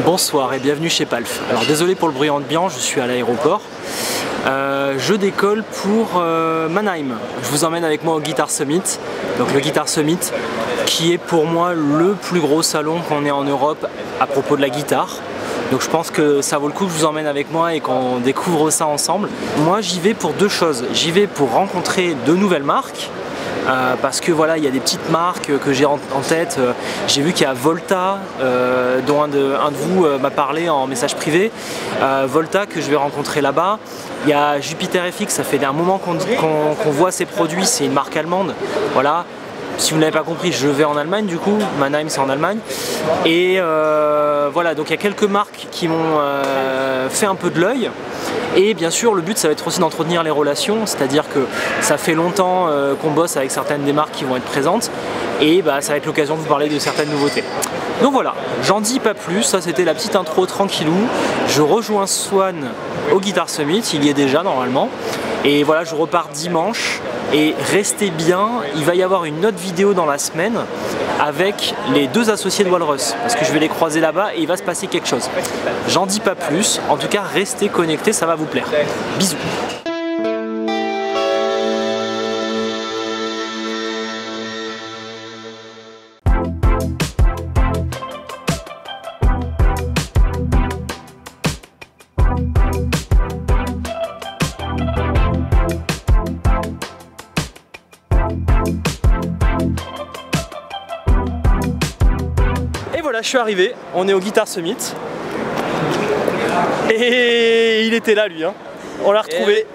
Bonsoir et bienvenue chez Palf. Alors désolé pour le bruit ambiant, je suis à l'aéroport. Je décolle pour Mannheim. Je vous emmène avec moi au Guitar Summit. Donc le Guitar Summit qui est pour moi le plus gros salon qu'on ait en Europe à propos de la guitare. Donc je pense que ça vaut le coup que je vous emmène avec moi et qu'on découvre ça ensemble. Moi j'y vais pour deux choses. J'y vais pour rencontrer de nouvelles marques. Parce que voilà, il y a des petites marques que j'ai en tête. J'ai vu qu'il y a Volta, dont un de vous m'a parlé en message privé. Volta que je vais rencontrer là-bas. Il y a Jupiter FX, ça fait un moment qu'on voit ces produits, c'est une marque allemande. Voilà. Si vous n'avez pas compris, je vais en Allemagne du coup, Mannheim c'est en Allemagne. Et voilà, donc il y a quelques marques qui m'ont fait un peu de l'œil. Et bien sûr, le but ça va être aussi d'entretenir les relations, c'est-à-dire que ça fait longtemps qu'on bosse avec certaines des marques qui vont être présentes. Et bah, ça va être l'occasion de vous parler de certaines nouveautés. Donc voilà, j'en dis pas plus, ça c'était la petite intro tranquillou. Je rejoins Swan au Guitar Summit, il y est déjà normalement. Et voilà, je repars dimanche. Et restez bien, il va y avoir une autre vidéo dans la semaine avec les deux associés de Walrus, parce que je vais les croiser là-bas et il va se passer quelque chose. J'en dis pas plus, en tout cas restez connectés, ça va vous plaire. Bisous. Voilà, je suis arrivé, on est au Guitar Summit et il était là lui, hein. On l'a retrouvé.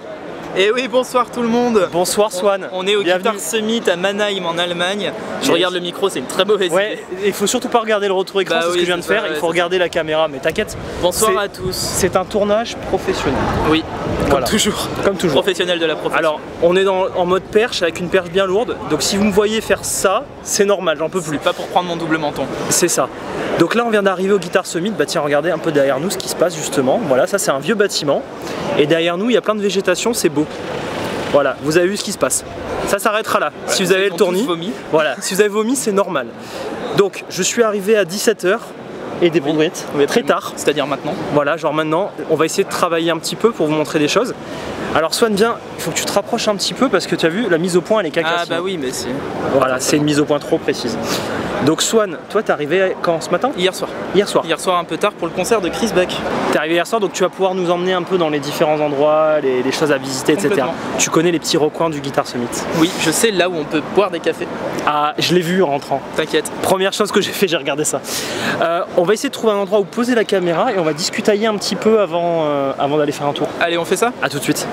Et oui, bonsoir tout le monde. Bonsoir Swan. On est au Guitar Summit à Mannheim en Allemagne. Je regarde le micro, c'est une très mauvaise idée. Il faut surtout pas regarder le retour écran, c'est ce que je viens de faire, il faut regarder la caméra, mais t'inquiète. Bonsoir à tous. C'est un tournage professionnel. Oui, comme toujours. Comme toujours. Professionnel de la profession. Alors, on est en mode perche avec une perche bien lourde, donc si vous me voyez faire ça, c'est normal, j'en peux plus. Pas pour prendre mon double menton. C'est ça. Donc là on vient d'arriver au Guitar Summit, bah tiens regardez un peu derrière nous ce qui se passe justement. Voilà, ça c'est un vieux bâtiment et derrière nous il y a plein de végétation, c'est beau. Voilà, vous avez vu ce qui se passe. Ça s'arrêtera là, si vous avez le tournis. Voilà, si vous avez vomi c'est normal. Donc je suis arrivé à 17 h et des brouettes, très tard. C'est-à-dire maintenant. Voilà, genre maintenant, on va essayer de travailler un petit peu pour vous montrer des choses. Alors Swan, viens, il faut que tu te rapproches un petit peu parce que tu as vu, la mise au point elle est cacassée. Ah bah oui, mais c'est... Voilà, c'est une mise au point trop précise. Donc Swan, toi t'es arrivé quand ce matin? Hier soir. Hier soir. Hier soir un peu tard pour le concert de Chris Beck. T'es arrivé hier soir, donc tu vas pouvoir nous emmener un peu dans les différents endroits, les choses à visiter, etc. Tu connais les petits recoins du Guitar Summit? Oui, je sais là où on peut boire des cafés. Ah, je l'ai vu en rentrant. T'inquiète. Première chose que j'ai fait, j'ai regardé ça. On va essayer de trouver un endroit où poser la caméra et on va discutailler un petit peu avant d'aller faire un tour. Allez, on fait ça? A tout de suite.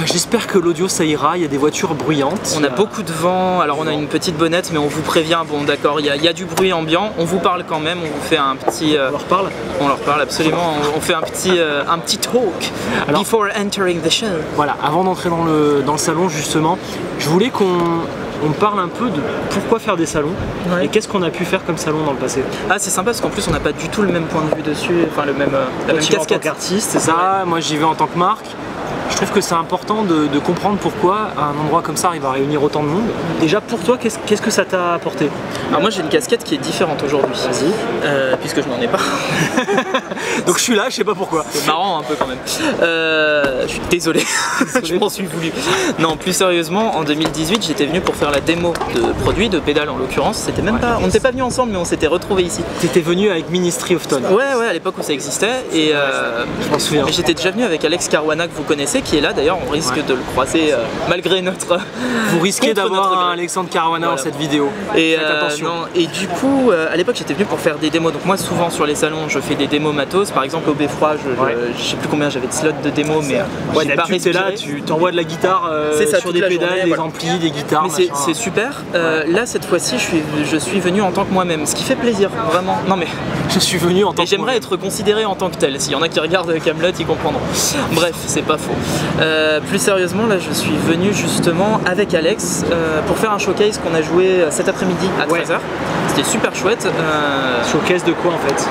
J'espère que l'audio ça ira, il y a des voitures bruyantes. On a beaucoup de vent, alors on a une petite bonnette mais on vous prévient, bon d'accord, il y a du bruit ambiant, on vous parle quand même, on vous fait un petit... On leur parle? On leur parle absolument, on fait un petit talk alors, before entering the show. Voilà, avant d'entrer dans le salon justement, je voulais qu'on parle un peu de pourquoi faire des salons et qu'est-ce qu'on a pu faire comme salon dans le passé. Ah c'est sympa parce qu'en plus on n'a pas du tout le même point de vue dessus, enfin la même casquette. En tant qu'artiste, c'est ça, moi j'y vais en tant que marque. Je trouve que c'est important de comprendre pourquoi un endroit comme ça arrive à réunir autant de monde. Déjà pour toi, qu'est-ce que ça t'a apporté? Alors moi j'ai une casquette qui est différente aujourd'hui. Vas-y. Puisque je n'en ai pas. Donc je suis là, je sais pas pourquoi. C'est marrant un peu quand même. Je suis désolé. Je m'en suis voulu. Non, plus sérieusement, en 2018 j'étais venu pour faire la démo de produits, de pédales en l'occurrence. C'était même pas... On n'était pas venus ensemble mais on s'était retrouvés ici. T'étais venu avec Ministry of Tone. Ouais, à l'époque où ça existait. Et je m'en souviens. Mais j'étais déjà venu avec Alex Caruana que vous connaissez, qui est là d'ailleurs, on risque de le croiser malgré notre... Vous risquez d'avoir un Alexandre Caruana dans cette vidéo. Et, attention. Non, et du coup, à l'époque j'étais venu pour faire des démos, donc moi souvent sur les salons je fais des démos matos, par exemple au Beffroi, je sais plus combien j'avais de slots de démos, mais j'ai pas respiré. Là, tu t'envoies de la guitare sur des pédales, des amplis, des guitares. Mais c'est super. Là cette fois-ci je suis venu en tant que moi-même, ce qui fait plaisir, vraiment. Non mais je suis venu en tant que j'aimerais être considéré en tant que tel. S'il y en a qui regardent Kaamelott, ils comprendront. Bref, c'est pas faux. Plus sérieusement, là je suis venu justement avec Alex pour faire un showcase qu'on a joué cet après-midi à 13 h. c'était super chouette. Showcase de quoi en fait?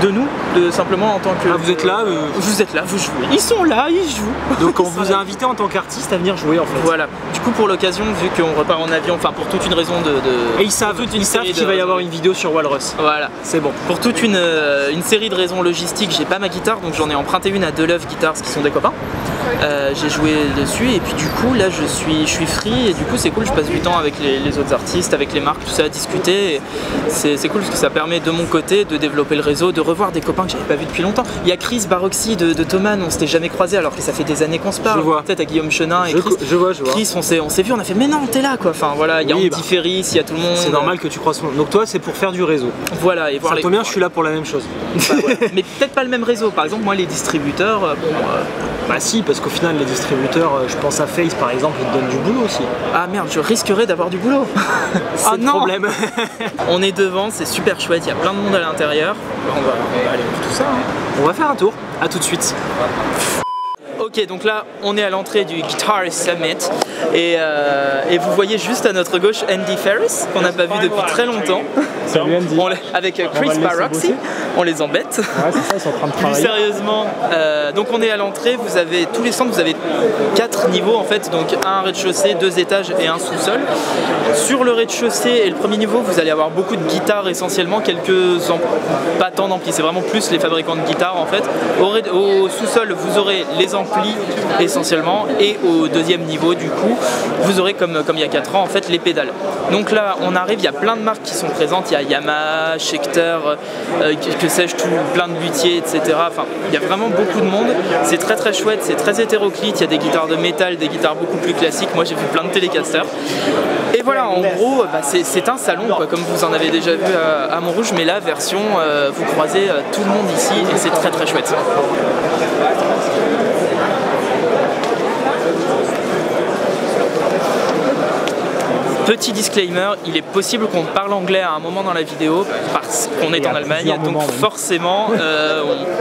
De nous, simplement en tant que... Ah, vous êtes là Vous êtes là, vous jouez. Ils sont là, ils jouent. Donc on vous a invité en tant qu'artiste à venir jouer en fait. Voilà. Du coup pour l'occasion, vu qu'on repart en avion, enfin pour toute une raison Et ils savent qu'il va y avoir une vidéo sur Walrus. Voilà. C'est bon. Pour toute une série de raisons logistiques, j'ai pas ma guitare, donc j'en ai emprunté une à Deleuve Guitars qui sont des copains. J'ai joué dessus et puis du coup là je suis free et du coup c'est cool, je passe du temps avec les autres artistes, avec les marques, tout ça à discuter. C'est cool parce que ça permet de mon côté de développer le réseau, de revoir des copains que j'avais pas vu depuis longtemps. Il y a Chris Baroxy de Thomann, on s'était jamais croisé alors que ça fait des années qu'on se parle. Je vois. Peut-être à Guillaume Chenin et Chris. Je vois. Chris, on s'est vu, on a fait mais non t'es là quoi. Enfin voilà, il y a Andy Ferris, il y a tout le monde. C'est normal que tu croises son nom. Donc toi c'est pour faire du réseau. Voilà, et voir ça tombe bien, je suis là pour la même chose. Bah, ouais. Mais peut-être pas le même réseau. Par exemple moi les distributeurs, bah si, parce qu'au final les distributeurs, je pense à Face par exemple, ils te donnent du boulot aussi. Ah merde, je risquerais d'avoir du boulot. C'est le problème. On est devant, c'est super chouette, il y a plein de monde à l'intérieur. On va aller voir tout ça. On va faire un tour, à tout de suite. Ok, donc là on est à l'entrée du Guitar Summit et vous voyez juste à notre gauche Andy Ferris qu'on n'a pas vu depuis très longtemps. Salut Andy. Avec Chris Baroxy, on les embête. Ouais, c'est ça, ils sont en train de travailler. Plus sérieusement, donc on est à l'entrée, vous avez tous les stands, vous avez 4 niveaux en fait, donc un rez-de-chaussée, 2 étages et un sous-sol. Sur le rez-de-chaussée et le premier niveau, vous allez avoir beaucoup de guitares essentiellement, pas tant d'amplis, c'est vraiment plus les fabricants de guitares en fait. Au sous-sol, vous aurez les amplis essentiellement et au deuxième niveau du coup, vous aurez comme il y a 4 ans en fait les pédales. Donc là, on arrive, il y a plein de marques qui sont présentes, il y a Yamaha, Schecter, que sais-je, plein de luthiers, etc. Enfin, il y a vraiment beaucoup de monde. C'est très très chouette, c'est très hétéroclite. Il y a des guitares de métal, des guitares beaucoup plus classiques. Moi, j'ai vu plein de Telecaster. Et voilà, en gros, c'est un salon, quoi, comme vous en avez déjà vu à Montrouge, mais là, version, vous croisez tout le monde ici et c'est très très chouette. Petit disclaimer, il est possible qu'on parle anglais à un moment dans la vidéo parce qu'on est en Allemagne, donc forcément,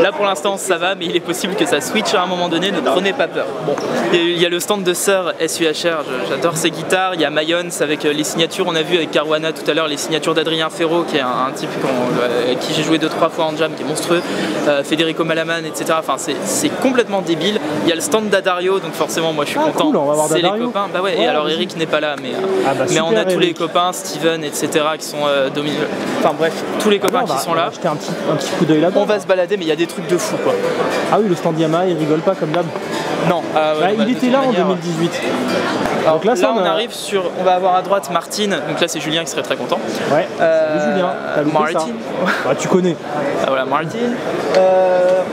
là pour l'instant ça va, mais il est possible que ça switch à un moment donné, ne prenez pas peur. Bon, il y a le stand de Sir SUHR, j'adore ses guitares, il y a Mayons avec les signatures, on a vu avec Caruana tout à l'heure les signatures d'Adrien Ferro, qui est un type qui j'ai joué 2-3 fois en jam, qui est monstrueux, Federico Malaman, etc. Enfin c'est complètement débile. Il y a le stand d'Adario, donc forcément moi je suis content, cool, c'est les copains. Bah ouais, et alors Eric n'est pas là, mais on a tous les copains, Steven, etc. qui sont dominés. Enfin bref, tous les copains qui sont là. Jeter un petit coup d'œil là-bas. On va se balader, mais il y a des trucs de fou quoi. Ah oui, le stand Yamaha, il rigole pas comme d'hab. Non, il était là en 2018. Alors, donc là on arrive sur. On va avoir à droite Martine, donc là c'est Julien qui serait très content. Ouais, salut Julien. Martin. Bah, tu connais. Voilà, Martin.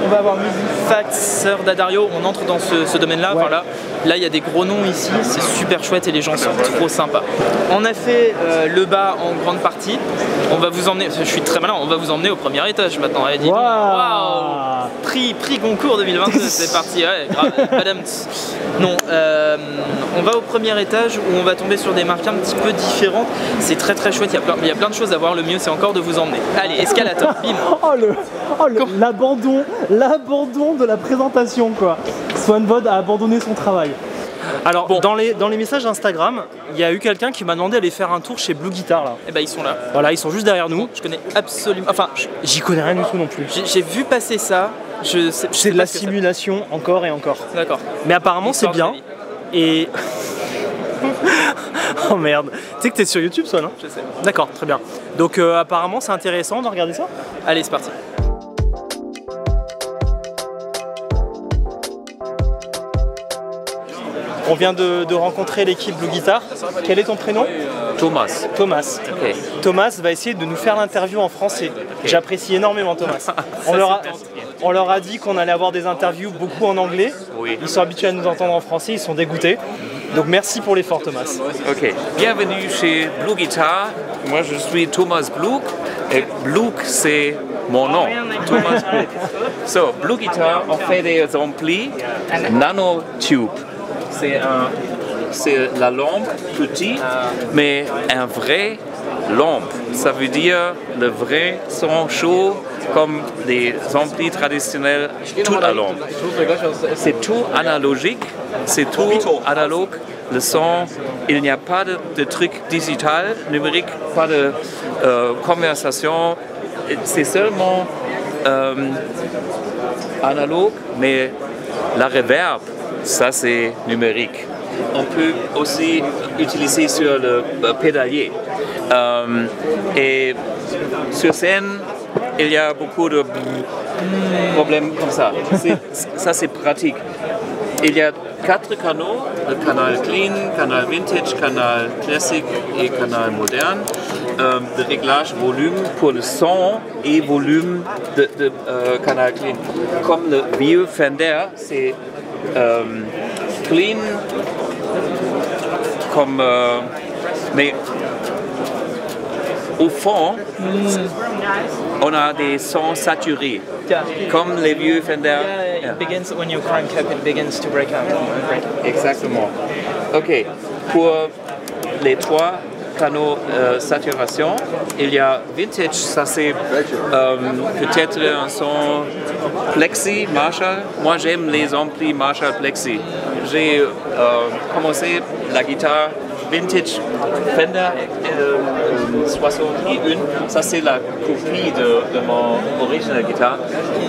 On va avoir Musifact, Sœur d'Adario, on entre dans ce domaine-là. Ouais. Enfin, là, il y a des gros noms ici, c'est super chouette et les gens sont trop sympas. On a fait le bas en grande partie. On va vous emmener, je suis très malin, on va vous emmener au premier étage maintenant. Waouh, prix Goncourt 2022, c'est parti, ouais, grave. Non, on va au premier étage où on va tomber sur des marques un petit peu différentes. C'est très très chouette, il y a plein de choses à voir. Le mieux c'est encore de vous emmener. Allez, escalator, bim. L'abandon de la présentation quoi. Swanvod a abandonné son travail. Alors bon. dans les messages Instagram, il y a eu quelqu'un qui m'a demandé d'aller faire un tour chez Blue Guitar là. Et bah ils sont là. Voilà, ils sont juste derrière nous. Je connais absolument. Enfin, j'y connais rien du tout non plus. J'ai vu passer ça. C'est de la simulation encore et encore. D'accord. Mais apparemment c'est bien. Et oh merde. Tu sais que t'es sur YouTube toi non? Je sais. D'accord, très bien. Donc apparemment c'est intéressant, on va regarder ça. Allez, c'est parti. On vient de rencontrer l'équipe Blue Guitar. Quel est ton prénom? Thomas. Thomas. Okay. Thomas va essayer de nous faire l'interview en français. Okay. J'apprécie énormément Thomas. On leur a dit qu'on allait avoir des interviews beaucoup en anglais. Oui. Ils sont habitués à nous entendre en français, ils sont dégoûtés. Donc merci pour l'effort Thomas. Ok. Bienvenue chez Blue Guitar. Moi je suis Thomas Bluk. Et Bluk c'est mon nom. Thomas Bluk. So, Blue Guitar, on fait des amplis nanotube. C'est la lampe petite, mais un vrai lampe. Ça veut dire le vrai son chaud comme des amplis traditionnels, toute la lampe. C'est tout analogique, c'est tout analogue. le son, il n'y a pas de truc digital, numérique, pas de conversation, c'est seulement analogue, mais la reverb, ça c'est numérique. On peut aussi utiliser sur le pédalier. Et sur scène, il y a beaucoup de problèmes comme ça. Ça c'est pratique. Il y a 4 canaux, le canal clean, canal vintage, canal classique et canal moderne. De réglage volume pour le son et volume de canal clean. Comme le vieux Fender, c'est clean, comme, mais au fond, on a des sons saturés, comme les vieux Fender. It begins when you crank up, it begins to break up. Exactement. Ok, pour les 3 canaux saturation, il y a vintage, ça c'est peut-être un son Plexi, Marshall. Moi j'aime les amplis Marshall Plexi. J'ai commencé la guitare vintage Fender 61, ça c'est la copie de mon original guitare.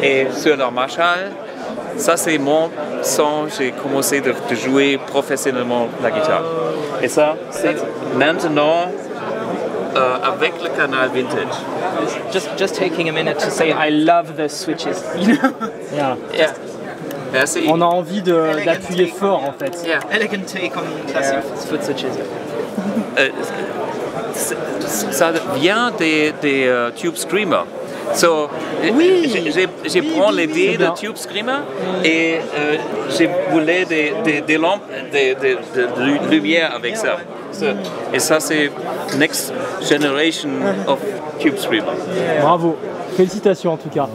Et sur la Marshall, ça c'est mon son, j'ai commencé de jouer professionnellement la guitare. Et ça, c'est maintenant avec le canal vintage. Just taking a minute to say I love the switches. Yeah. Yeah. Merci. On a envie d'appuyer fort en fait. Yeah. Elegant take on classic foot switches. Ça vient des Tube Screamer. So, Oui. j'ai pris l'idée de Tube Screamer et j'ai voulu des lampes, de lumière avec ça. Et ça, c'est Next Generation of Tube Screamer. Bravo, félicitations en tout cas.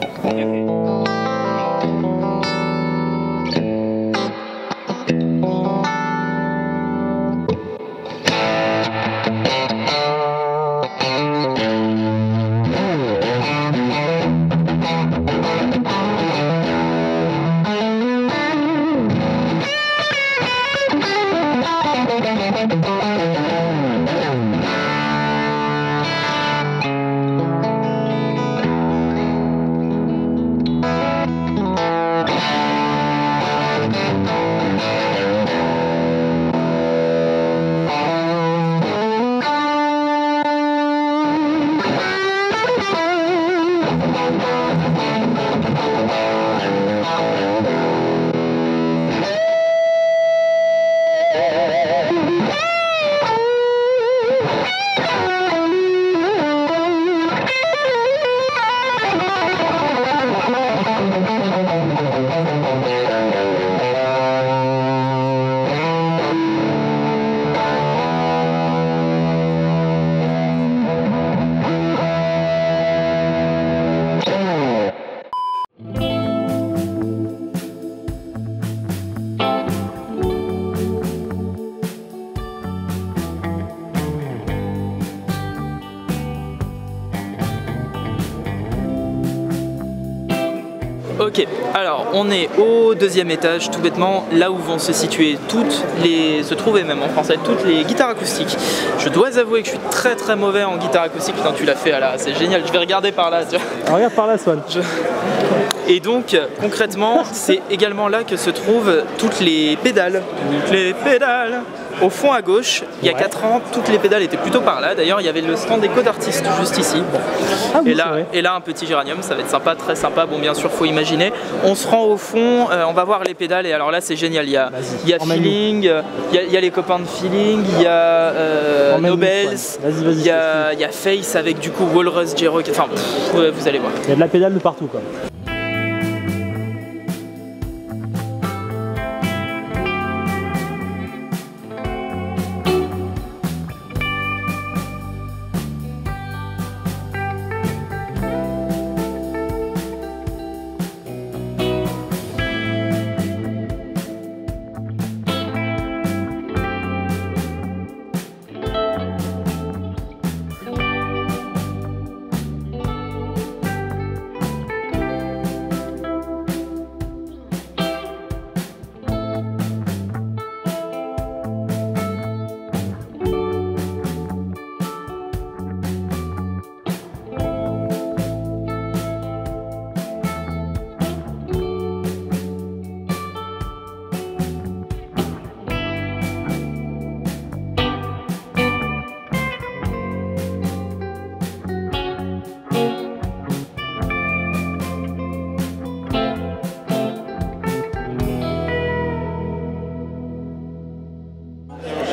Ok, alors on est au 2e étage, tout bêtement, là où vont se situer se trouver même en français, toutes les guitares acoustiques. Je dois avouer que je suis très mauvais en guitare acoustique. Putain, tu l'as fait là, c'est génial, je vais regarder par là. Tu vois. Regarde par là, Swan. Et donc, concrètement, c'est également là que se trouvent toutes les pédales. Toutes les pédales. Au fond à gauche, il y a 4 ans, toutes les pédales étaient plutôt par là. D'ailleurs, il y avait le stand Écho d'artistes juste ici. Bon. Ah oui, et là, un petit géranium, ça va être sympa, très sympa. Bon, bien sûr, faut imaginer. On se rend au fond, on va voir les pédales. Et alors là, c'est génial. Il y a Feeling, il y a les copains de Feeling, il y a Nobels, il y a Face avec du coup Walrus, Jero. Enfin, vous allez voir. Il y a de la pédale de partout, quoi.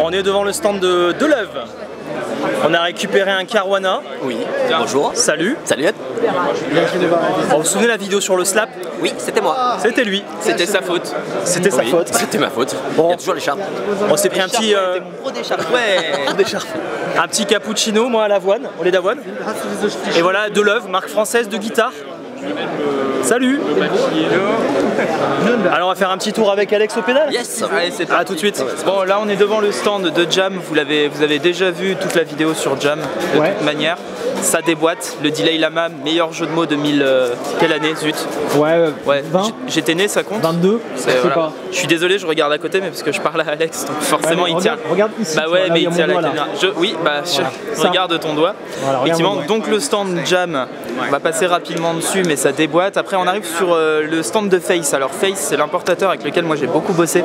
On est devant le stand de Deleuve. On a récupéré un Caruana. Oui, bonjour. Salut. Salut. Vous vous souvenez de la vidéo sur le slap? Oui, c'était moi. C'était lui. C'était sa faute. C'était sa Oui, faute. C'était ma faute. Bon. Il y a toujours l'écharpe. On s'est pris un petit, Ouais. un petit cappuccino, moi à l'avoine, au lait d'avoine. Et voilà, Deleuve, marque française de guitare. Salut. Alors on va faire un petit tour avec Alex au pédale. Yes. Allez, c'est parti. À tout de suite. Bon, là on est devant le stand de Jam. Vous avez déjà vu toute la vidéo sur Jam de toute manière. Ça déboîte. Le Delay Lama, meilleur jeu de mots 2000. Quelle année, zut? Ouais, Ouais. 20, J'étais né, ça compte. 22, je sais Voilà. pas. Je suis désolé, je regarde à côté, mais parce que je parle à Alex, donc forcément Ouais, il mais tient. regarde ici, Bah tu ouais, vois, là, mais il y a il tient mon la doigt, là. caméra. Oui, bah je Ça. regarde ton doigt. Voilà, regarde Effectivement, mon doigt. donc le stand Jam, on va passer rapidement dessus, mais ça déboîte. Après, on arrive sur le stand de Face. Alors Face, c'est l'importateur avec lequel moi j'ai beaucoup bossé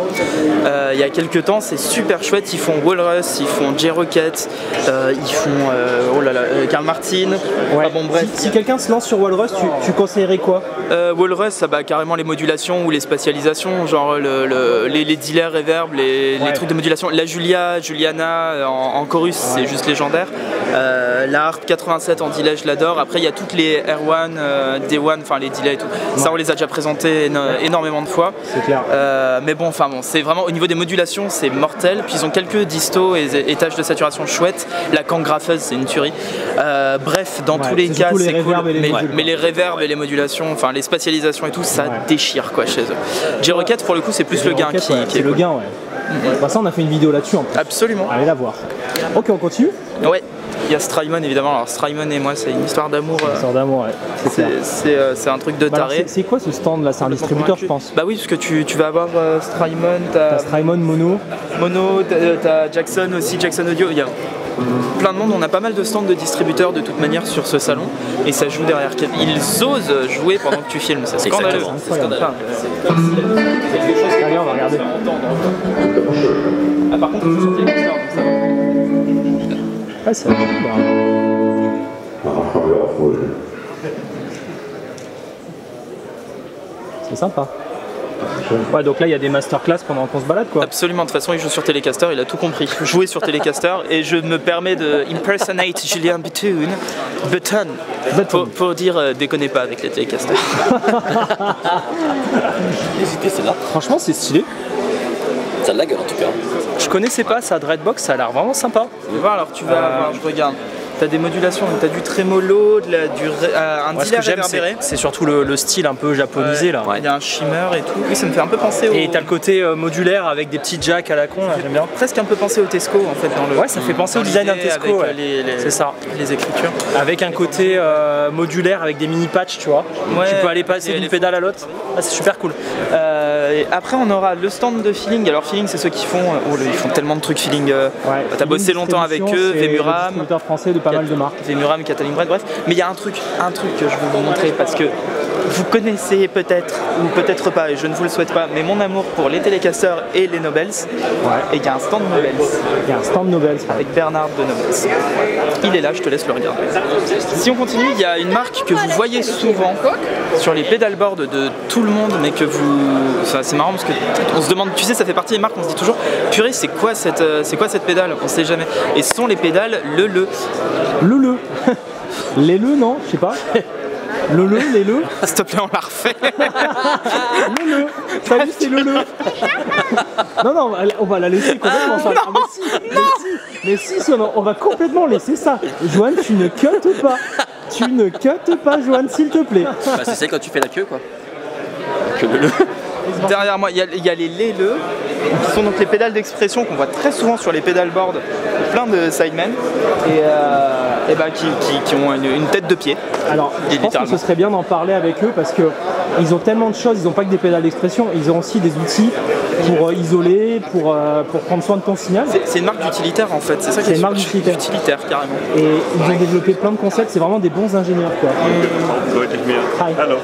il y a quelques temps. C'est super chouette. Ils font Walrus, ils font J-Rocket, ils font Karl Martin. Ouais. Ah bon, bref. Si quelqu'un se lance sur Walrus, tu conseillerais quoi? Walrus, ça bat carrément les modulations ou les spatialisations, genre les dealers reverb, les trucs de modulation. La Juliana en chorus, c'est juste légendaire. La Harp 87 en delay, je l'adore. Après, il y a toutes les R1, D1, enfin les delays et tout. Ça, on les a déjà présentés énormément de fois. C'est clair. Mais bon, enfin bon, c'est vraiment au niveau des modulations, c'est mortel. Puis ils ont quelques distos et étages de saturation chouettes. La Kang Graffeuse, c'est une tuerie. Bref, dans tous les c'est cas, surtout les c'est cool. reverbs et les modules, Mais les reverbs et les modulations, enfin les spatialisations et tout, ça déchire quoi chez eux. J-Rocket, pour le coup, c'est plus le gain qui C'est est le cool. gain, ouais. Bah, ça, on a fait une vidéo là-dessus en plus. Absolument. Allez la voir. Ok, on continue. Ouais. Il y a Strymon évidemment. Alors Strymon et moi, c'est une histoire d'amour. Sort d'amour, ouais. C'est clair. C'est un truc de Bah, alors, taré. c'est quoi ce stand là? C'est un distributeur, je pense. Bah oui, parce que tu vas avoir Strymon, T'as t'as Strymon, Mono. Mono, t'as Jackson aussi, Jackson Audio. Il y a plein de monde. On a pas mal de stands de distributeurs de toute manière sur ce salon et ça joue derrière. Ils osent jouer pendant que tu filmes. C'est scandaleux. Exactement. C'est scandaleux. Allez, on va regarder. Ah, par contre, on joue sur Télécaster, donc ça va. Ah, c'est vrai. C'est sympa. Ouais, donc là, il y a des masterclass pendant qu'on se balade, quoi. Absolument, de toute façon il joue sur Telecaster, il a tout compris. Jouer sur Telecaster et je me permets de impersonate Julien Button pour dire déconnez pas avec les Telecaster. Hésitez, celle-là. Franchement, c'est stylé. Ça a de la gueule en tout cas. Je connaissais pas ça, Dreadbox, ça a l'air vraiment sympa. Tu vas voir, alors tu vas voir, je regarde. T'as des modulations, donc t'as du trémolo, un Moi, ce delay que j'aime, réverbéré. c'est surtout le style un peu japonisé là. Il y a un shimmer et tout. Oui, ça me fait un peu penser au. Et t'as le côté modulaire avec des petits jacks à la con, là, j'aime bien. Presque un peu penser au Tesco en fait dans le. Ouais, ça fait penser au dans design d'un l'idée Tesco, avec, ouais. les- C'est ça. Les écritures. Avec un côté modulaire avec des mini patchs, tu vois. Ouais, Tu peux aller passer les d'une pédale à l'autre. Ah, c'est super cool. Et après on aura le stand de Feeling. Alors Feeling c'est ceux qui font, ils font tellement de trucs Feeling. T'as bossé longtemps avec eux, Vemuram, distributeur français de pas mal de marques. Vemuram, Catalin Bread, bref. Mais il y a un truc que je veux vous montrer parce que vous connaissez peut-être ou peut-être pas, et je ne vous le souhaite pas, mais mon amour pour les Telecaster et les Nobels. Et il y a un stand Nobels Il y a un stand Nobel. avec Bernard de Nobels. Il est là, je te laisse le regarder. Si on continue, il y a une marque que vous voyez souvent sur les pédalboards de tout le monde, mais que vous... C'est marrant parce que on se demande, tu sais, ça fait partie des marques, on se dit toujours, purée, c'est quoi cette pédale? On sait jamais. Et ce sont les pédales Le. Le. Les le, non? Je sais pas. Les le. S'il te plaît, on la refait. Le. T'as vu, c'est le. Non, on va la laisser complètement. Mais si, on va complètement laisser ça. Joanne, tu ne cuttes pas. Tu ne cuttes pas, Joanne, s'il te plaît. Bah, c'est quand tu fais la queue quoi. Que le. Derrière moi, il y a les léleux, qui sont donc les pédales d'expression qu'on voit très souvent sur les pédalboards, plein de sidemen, et bah, qui ont une tête de pied. Alors, je pense que ce serait bien d'en parler avec eux parce que ils ont tellement de choses, ils n'ont pas que des pédales d'expression, ils ont aussi des outils pour isoler, pour prendre soin de ton signal. C'est une marque d'utilitaire en fait, c'est ça qui est une marque super d'utilitaire. carrément. Et ils ont développé plein de concepts, c'est vraiment des bons ingénieurs, quoi. Hi. Hello.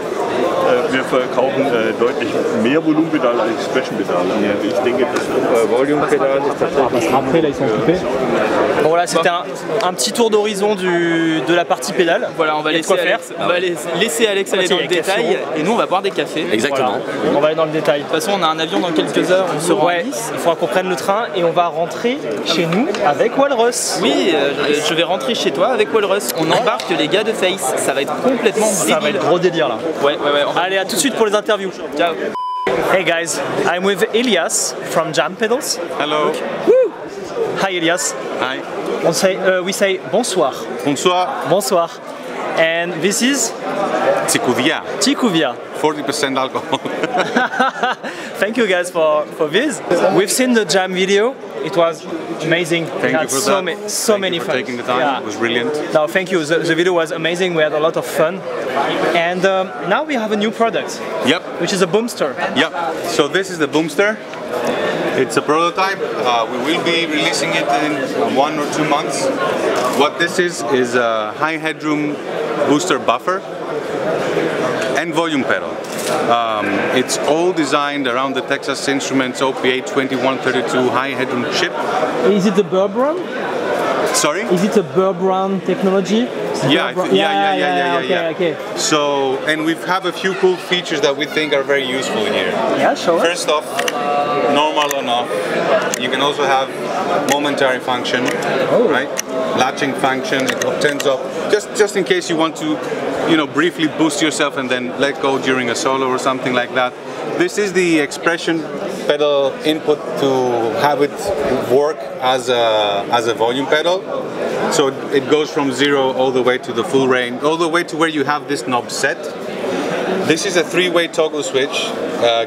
wir verkaufen deutlich mehr Volumenpedale als Expression-Pedale. Ich denke, das Volume-Pedal ist tatsächlich... Après, là, ils sont occupés. Bon voilà, c'était un petit tour d'horizon de la partie pédale. Voilà, on va laisser Alex aller dans le détail et nous on va boire des cafés. Exactement. Voilà. On va aller dans le détail. De toute façon, on a un avion dans quelques heures, on se rend à Nice. Il faudra qu'on prenne le train et on va rentrer chez nous avec Walrus. Oui, je vais rentrer chez toi avec Walrus. On embarque les gars de Face. Ça va être complètement débile. Ça va être gros délire là. Ouais. Allez, à tout de suite pour les interviews. Ciao. Hey guys, I'm with Elias from Jam Pedals. Hello. Woo! Hi Elias. Hi. We say bonsoir. Bonsoir. Bonsoir. And this is Tikuvia. Tikuvia. 40% alcohol. Thank you guys for this. We've seen the Jam video. It was amazing. Thank you for that. So Thank many you for fun. taking the time. Yeah. It was brilliant. No, thank you. The video was amazing. We had a lot of fun. And now we have a new product, Yep. which is a Boomster. Yep. So this is the Boomster. It's a prototype. We will be releasing it in 1 or 2 months. What this is a high headroom booster buffer and volume pedal. It's all designed around the Texas Instruments OPA 2132 high headroom chip. Is it the Burr Brown? Sorry? Is it a Burr Brown technology? Yeah, Okay. So, and we have a few cool features that we think are very useful here. Yeah, sure. First off, normal on off. You can also have momentary function, right? Latching function, it turns off. Just in case you want to, briefly boost yourself and then let go during a solo or something like that. This is the expression pedal input to have it work as a volume pedal. So it goes from 0 all the way to the full range, all the way to where you have this knob set. This is a 3-way toggle switch,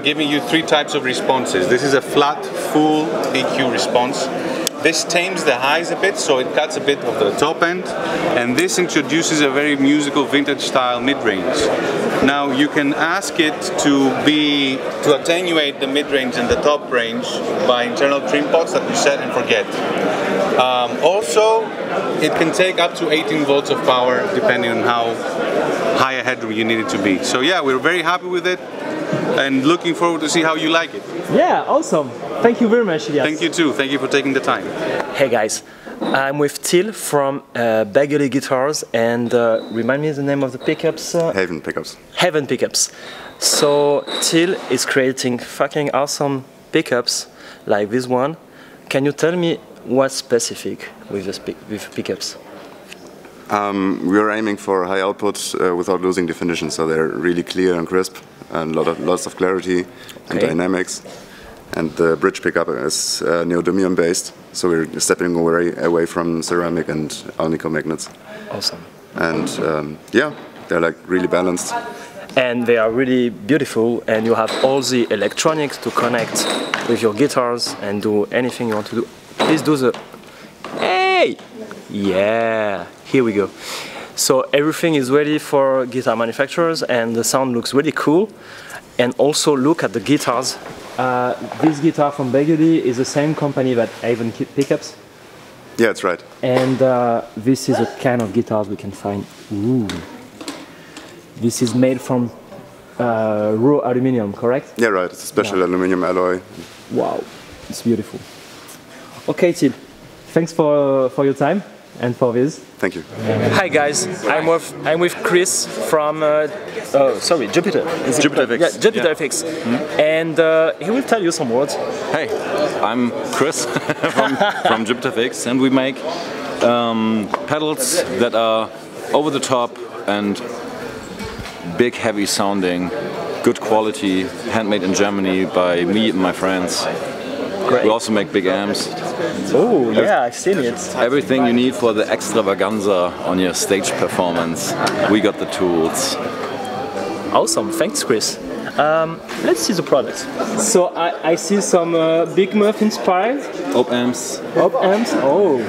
giving you 3 types of responses. This is a flat, full EQ response. This tames the highs a bit, so it cuts a bit of the top end, and this introduces a very musical vintage style mid-range. Now you can ask it to attenuate the mid-range and the top range by internal trim pots that you set and forget. Also, it can take up to 18 volts of power depending on how high a headroom you need it to be. So yeah, we're very happy with it and looking forward to see how you like it. Yeah, awesome. Thank you very much, Elias. Thank you too. Thank you for taking the time. Hey guys, I'm with Till from Bagely Guitars, and remind me the name of the pickups? Haven pickups. Haven pickups. So Till is creating fucking awesome pickups like this one. Can you tell me what's specific with with pickups? We are aiming for high output without losing definition, so they're really clear and crisp, and lots of clarity and dynamics. And the bridge pickup is neodymium based, so we're stepping away from ceramic and alnico magnets. Awesome. And yeah, they're like really balanced. And they are really beautiful, and you have all the electronics to connect with your guitars and do anything you want to do. Please do the... Hey! Yeah, here we go. So everything is ready for guitar manufacturers, and the sound looks really cool. And also look at the guitars. This guitar from Bagely is the same company that Haven pickups. Yeah, that's right. And this is a kind of guitars we can find. Ooh. This is made from raw aluminum, correct? Yeah, right. It's a special aluminum alloy. Wow, it's beautiful. Okay, Till, thanks for your time and for this. Thank you. Hi guys, I'm with Chris from Jupiter. Is it Jupiter FX. Yeah, Jupiter FX. And he will tell you some words. Hey, I'm Chris from Jupiter FX, and we make pedals that are over the top and big, heavy sounding, good quality, handmade in Germany by me and my friends. Great. We also make big amps. Oh yeah, I've seen it. Everything you need for the extravaganza on your stage performance. We got the tools. Awesome, thanks Chris. Let's see the products. So I see some Big Muff inspired. Op amps. Op amps. Oh.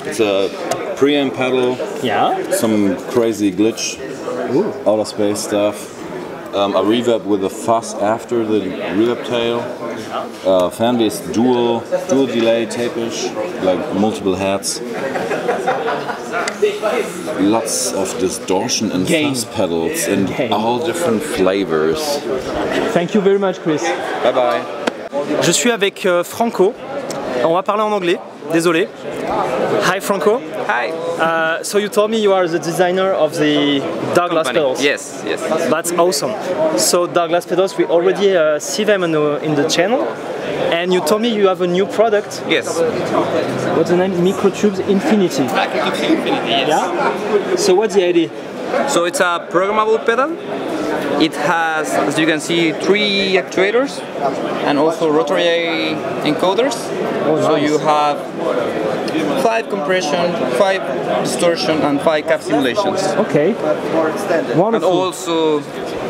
It's a preamp pedal. Yeah. Some crazy glitch. Ooh. Outer space stuff. A reverb with a fuzz after the reverb tail. Fan-based dual delay tapish, like multiple heads. lots of distortion and fuzz pedals in all different flavors. Thank you very much, Chris. Bye bye. Je suis avec Franco. On va parler en anglais. Désolé. Hi Franco. Hi. So you told me you are the designer of the Douglas pedals. Yes, yes. That's awesome. So Douglas pedals, we already see them in the channel. And you told me you have a new product. Yes. What's the name? Microtubes Infinity. Infinity, yes. Yeah? So what's the idea? So it's a programmable pedal. It has, as you can see, 3 actuators and also rotary encoders. Oh, so nice. you have 5 compression, 5 distortion and 5 cap simulations. Okay. Wonderful. And also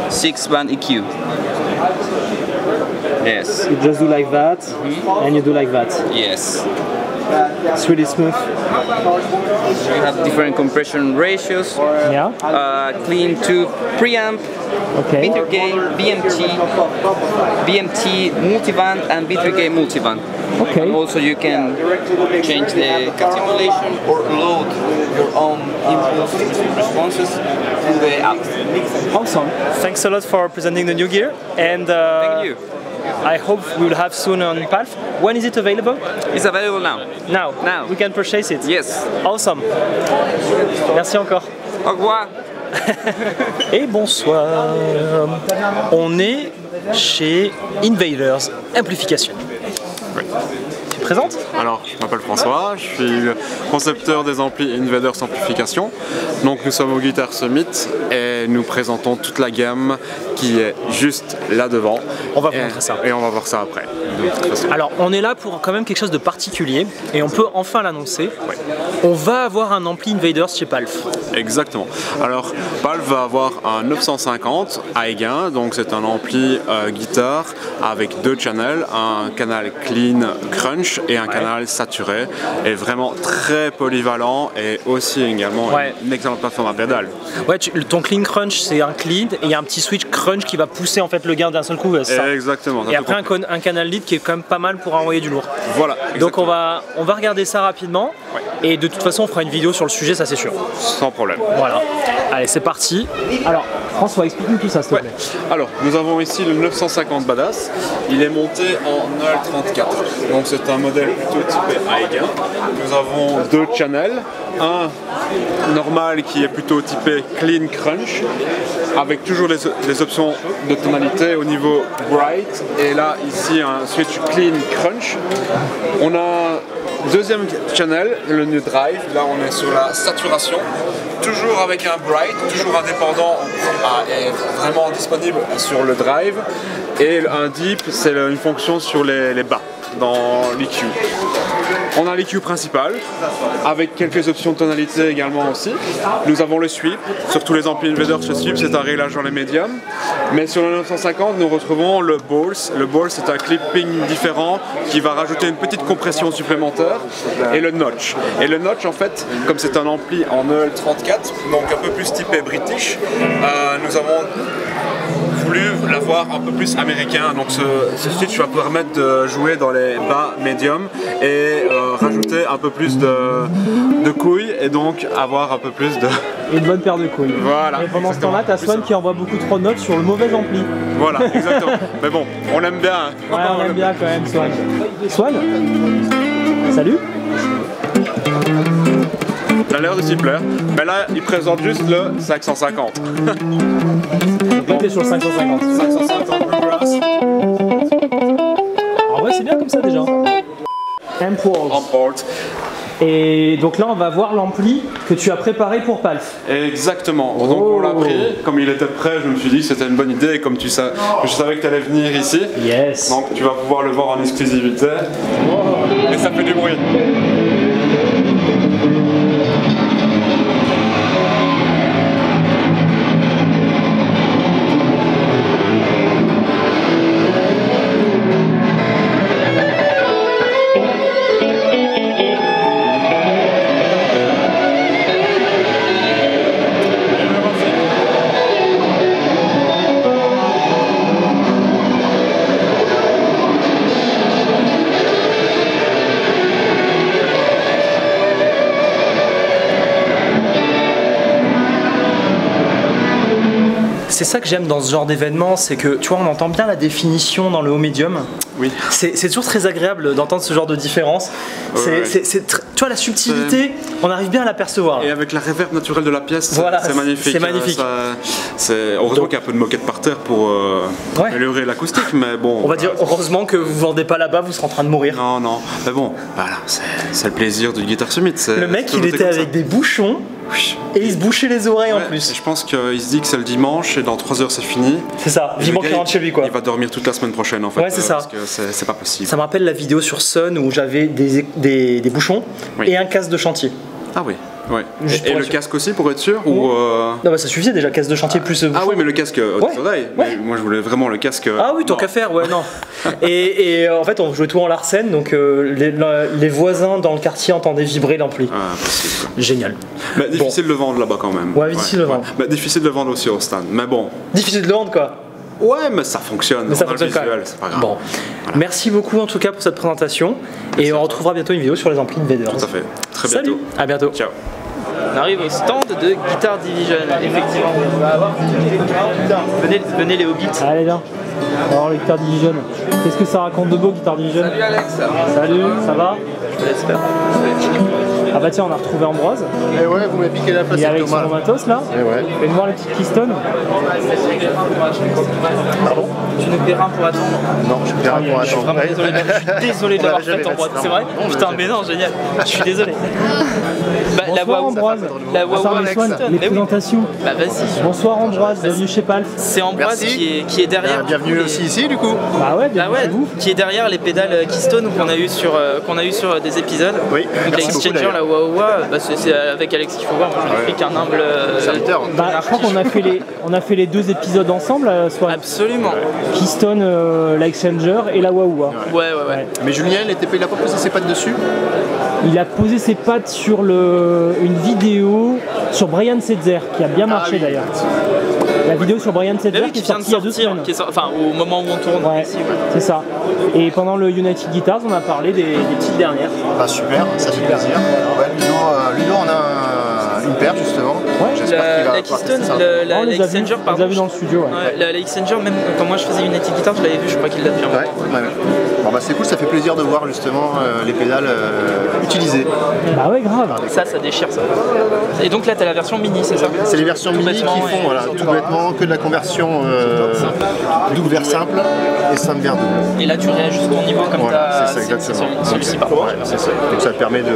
6-band EQ. Yes. You just do like that, and you do like that. Yes. It's really smooth. You have different compression ratios. Yeah. Clean tube preamp, Okay. B3 gain, BMT multiband and B3 gain multiband. Okay. And also you can change the cap simulation or load your own impulse responses through the app. Awesome. Thanks a lot for presenting the new gear. And Thank you. I hope we will have soon on Palf. When is it available? It's available now. Now. Now. We can purchase it. Yes. Awesome. Merci encore. Au revoir. Et bonsoir. On est chez Invaders Amplification. Tu te présentes? Alors, je m'appelle François, je suis le concepteur des amplis Invaders Amplification. Donc nous sommes au Guitar Summit et nous présentons toute la gamme qui est juste là devant. On va vous montrer ça. Et on va voir ça après. Alors on est là pour quand même quelque chose de particulier et on peut enfin l'annoncer. On va avoir un ampli Invaders chez Palf. Exactement. Alors Palf va avoir un 950 Aigain, donc c'est un ampli guitare avec 2 channels, un canal clean crunch et un canal saturé, et vraiment très polyvalent et aussi également une excellente plateforme à pédales. Ouais, ton clean crunch c'est un clean et il y a un petit switch crunch qui va pousser en fait le gain d'un seul coup. Ça. Exactement. Et après un canal lead qui est quand même pas mal pour envoyer du lourd. Voilà. Donc on va regarder ça rapidement et de toute façon on fera une vidéo sur le sujet, ça c'est sûr. Sans problème. Voilà. Allez, c'est parti. Alors, François, explique-nous tout ça, s'il te plaît. Alors, nous avons ici le 950 Badass. Il est monté en EL34. Donc, c'est un modèle plutôt typé Aigain. Nous avons 2 channels. Un normal qui est plutôt typé Clean Crunch, avec toujours les options de tonalité au niveau Bright. Et là, ici, un switch Clean Crunch. On a deuxième channel, le New Drive. Là, on est sur la saturation. Toujours avec un Bright, toujours indépendant, est vraiment disponible sur le Drive. Et un Deep, c'est une fonction sur les bas dans l'EQ. On a l'EQ principal, avec quelques options de tonalité également aussi. Nous avons le sweep, sur tous les amplis Invaders, le sweep c'est un réglage dans les médiums. Mais sur le 950, nous retrouvons le Balls. Le Balls c'est un clipping différent qui va rajouter une petite compression supplémentaire. Et le Notch. Et le Notch en fait, comme c'est un ampli en EL34, donc un peu plus typé British, nous avons voulu l'avoir un peu plus américain, donc ce switch va permettre de jouer dans les bas médiums et rajouter un peu plus de couilles et donc avoir un peu plus de... Une bonne paire de couilles. Voilà. Et pendant ce temps-là, t'as Swan qui envoie beaucoup trop de notes sur le mauvais ampli. Voilà, exactement. Mais bon, on aime bien. Ouais, on aime bien quand même Swan. Swan, salut. T'as l'air de s'y plaire, mais là il présente juste le 550. Donc t'es sur le 550. 550 Bluegrass. En vrai c'est bien comme ça déjà. Import. Et donc là on va voir l'ampli que tu as préparé pour Palf. Exactement. Donc on l'a pris, comme il était prêt, je me suis dit que c'était une bonne idée, et comme je savais que tu allais venir ici. Yes. Donc tu vas pouvoir le voir en exclusivité. Et ça fait du bruit. c'est ça que j'aime dans ce genre d'événement, c'est que tu vois, on entend bien la définition dans le haut médium. Oui. C'est toujours très agréable d'entendre ce genre de différence. Tu vois, la subtilité, on arrive bien à l'apercevoir. Et avec la réverb naturelle de la pièce, voilà, c'est magnifique. C'est magnifique. Heureusement qu'il y a un peu de moquette par terre pour améliorer l'acoustique, mais bon. On va dire heureusement que vous vendez pas là-bas, vous serez en train de mourir. Non, non. Mais bon, voilà, c'est le plaisir du Guitar Summit. Le mec, il était avec des bouchons. Et il se bouchait les oreilles en plus. Je pense qu'il se dit que c'est le dimanche et dans 3 heures c'est fini. C'est ça, vivement qu'il rentre chez lui quoi. Il va dormir toute la semaine prochaine en fait. Ouais, c'est ça. Parce que c'est pas possible. Ça me rappelle la vidéo sur Sun où j'avais des bouchons et un casque de chantier. Ah oui. Ouais. Et le casque aussi pour être sûr ou Non bah ça suffisait déjà, casque de chantier plus Ah oui mais le casque soleil. Moi je voulais vraiment le casque. Ah oui tant qu'à faire, ouais non. et en fait on jouait tout en Larsen donc les voisins dans le quartier entendaient vibrer l'ampli. Ah possible. Génial. Mais difficile de le vendre là-bas quand même. Ouais difficile de vendre. Mais difficile de le vendre aussi au stand. Mais bon. Difficile de le vendre quoi. Ouais mais ça fonctionne. Mais ça fonctionne quand même. C'est pas grave. Bon. Voilà. Merci beaucoup en tout cas pour cette présentation. Et on retrouvera bientôt une vidéo sur les amplis de Vaders. Tout à fait. Très bientôt. Salut. À bientôt. Ciao. On arrive au stand de Guitar Division, effectivement. Venez les hobbits. Allez viens. Alors le Guitar Division. Qu'est-ce que ça raconte de beau Guitar Division? Salut Alex. Salut, ça va? Je te laisse faire. Ah bah tiens, on a retrouvé Ambroise. Et ouais, vous m'avez piqué la place. Il est avec son matos là. Et ouais. Fais-nous voir les petites Keystone. Pardon? Tu nous paieras pour attendre? Non, je paierai pour attendre. Je suis vraiment désolé, je suis désolé de l'avoir fait en boîte. C'est vrai? Putain, mais non, génial. Je suis désolé. Bonsoir Ambroise. La Wawa les présentations. Bah vas-y. Bonsoir Ambroise, bienvenue chez Palf. C'est Ambroise qui est derrière. Bienvenue aussi ici du coup. Bah ouais, bienvenue chez vous. Qui est derrière les pédales Keystone qu'on a eu sur des épisodes. Oui. Donc l'Exchanger, la Wawa, c'est avec Alex qu'il faut voir. Moi je n'ai fait qu'un humble serviteur. Bah, je crois qu'on a fait les 2 épisodes ensemble, soit absolument. Keystone, l'Exchanger et la Wawa. Ouais. Mais Julien, il a pas posé ses pattes dessus? Il a posé ses pattes sur une vidéo sur Brian Setzer qui a bien marché d'ailleurs. La vidéo sur Brian Setzer qui est sortie il y a 2 semaines. Enfin, au moment où on tourne. Ouais, c'est ça. Et pendant le United Guitars, on a parlé des petites dernières. Ah super, ça fait plaisir. Ouais, Ludo, on a une paire justement. Ouais. La Keystone, l'Exchanger, pardon. On l'a vu dans le studio. Ouais. L'Exchanger, même quand moi je faisais United Guitar, je l'avais vu, je crois qu'il l'a depuis un moment. Ouais. Bon bah c'est cool, ça fait plaisir de voir justement les pédales utilisées. Bah ouais, grave. Ça déchire ça. Et donc là t'as la version mini, c'est ça? C'est les versions mini qui font tout bêtement que de la conversion double vers simple et simple vers double. Et là tu réajustes ton niveau comme voilà, c'est ça exactement. Celui-ci par contre. Ouais, c'est ça. Donc ça te permet de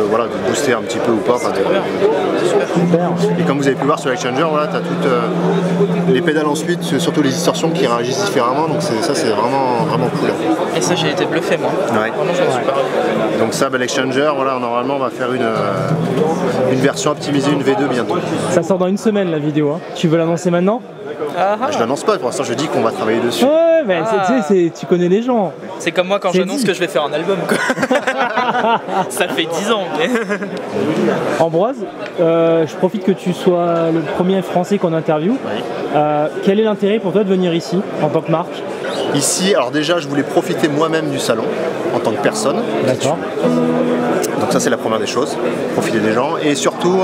booster un petit peu ou pas. Super. Et comme vous avez pu voir sur l'Exchanger, voilà, tu as toutes les pédales ensuite, surtout les distorsions qui réagissent différemment, donc ça c'est vraiment cool. Et ça j'ai été bluffé moi. Ouais. Vraiment je me suis pas réussi. Donc ça, l'Exchanger, voilà, normalement on va faire une version optimisée, une V2 bientôt. Ça sort dans 1 semaine la vidéo, hein. Tu veux l'annoncer maintenant? Je l'annonce pas, pour l'instant je dis qu'on va travailler dessus. Ouais, mais tu connais les gens. C'est comme moi quand j'annonce que je vais faire un album quoi. Ça fait 10 ans. Mais... Ambroise, je profite que tu sois le premier français qu'on interviewe. Oui. Quel est l'intérêt pour toi de venir ici en tant que marque? Ici, alors déjà je voulais profiter moi-même du salon en tant que personne. D'accord. Donc ça c'est la première des choses, profiter des gens et surtout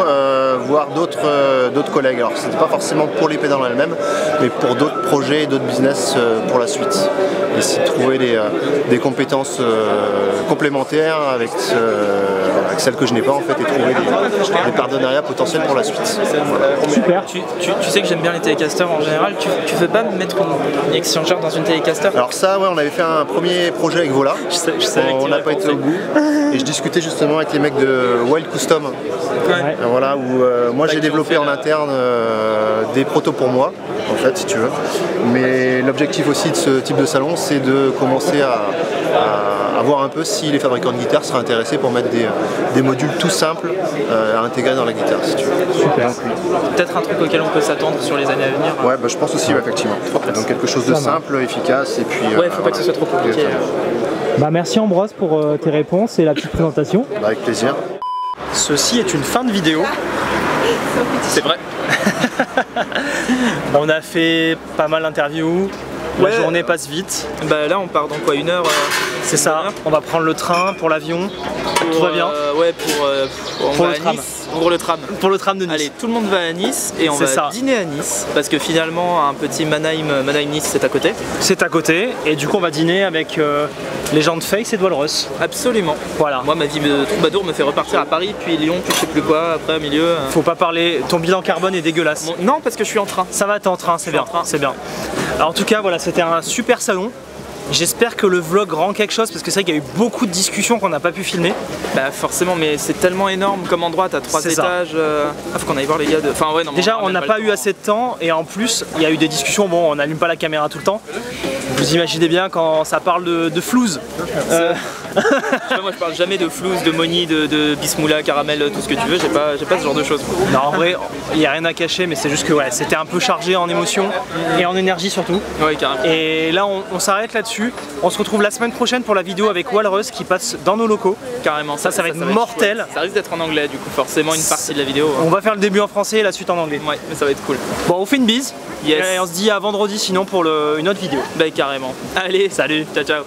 voir d'autres collègues. Alors c'était pas forcément pour les pédales elles-mêmes, mais pour d'autres projets et d'autres business pour la suite. Essayer de trouver des compétences complémentaires avec celles que je n'ai pas en fait et trouver des partenariats potentiels pour la suite. Voilà. Super. Tu sais que j'aime bien les télécasters en général. Tu veux pas me mettre une Exchanger dans une télécaster? Alors ça, ouais, on avait fait un premier projet avec Vola. On n'a pas été au bout. Et je discutais justement avec les mecs de Wild Custom. Ouais. Voilà, où moi j'ai développé en interne des protos pour moi, en fait, si tu veux. Mais l'objectif aussi de ce type de salon, c'est de commencer à voir un peu si les fabricants de guitares seraient intéressés pour mettre des modules tout simples à intégrer dans la guitare, si tu veux. Super. Peut-être un truc auquel on peut s'attendre sur les années à venir. Ouais, je pense aussi, effectivement. Donc quelque chose de simple, efficace, et puis... Ouais, faut pas que ce soit trop compliqué. Bah merci Ambroise pour tes réponses et la petite présentation. Bah, avec plaisir. Ceci est une fin de vidéo. C'est vrai. On a fait pas mal d'interviews. La journée passe vite. Bah là on part dans quoi, 1h C'est ça, on va prendre le train pour l'avion, tout va bien. Ouais, pour le tram. Nice. Pour le tram. Pour le tram de Nice. Allez, tout le monde va à Nice et on va dîner à Nice parce que finalement un petit Mannheim-Nice c'est à côté. C'est à côté et du coup on va dîner avec les gens de Face et de Walrus. Absolument. Voilà. Moi ma vie de troubadour me fait repartir à Paris puis Lyon puis je sais plus quoi après au milieu. Faut pas parler, ton bilan carbone est dégueulasse. Bon, non parce que je suis en train. Ça va, t'es en train, c'est bien, c'est bien. Alors, en tout cas voilà, c'était un super salon. J'espère que le vlog rend quelque chose parce que c'est vrai qu'il y a eu beaucoup de discussions qu'on n'a pas pu filmer. Bah forcément, mais c'est tellement énorme comme endroit, t'as 3 étages. Ah, faut qu'on aille voir les gars de... Enfin, ouais, non, déjà on n'a pas eu assez de temps et en plus il y a eu des discussions, bon on n'allume pas la caméra tout le temps. Vous imaginez bien quand ça parle de flouze. Moi je parle jamais de flouze, de moni, de bismoula, caramel, tout ce que tu veux, j'ai pas ce genre de choses. Non en vrai il n'y a rien à cacher mais c'est juste que ouais, c'était un peu chargé en émotion et en énergie surtout. Ouais carrément. Et là on s'arrête là-dessus. On se retrouve la semaine prochaine pour la vidéo avec Walrus qui passe dans nos locaux. Carrément, ça va être mortel. Ça risque d'être en anglais du coup, forcément une partie de la vidéo. On va faire le début en français et la suite en anglais. Ouais, mais ça va être cool. Bon, on fait une bise. Yes. Et on se dit à vendredi sinon pour une autre vidéo. Bah carrément. Allez, salut, ciao ciao.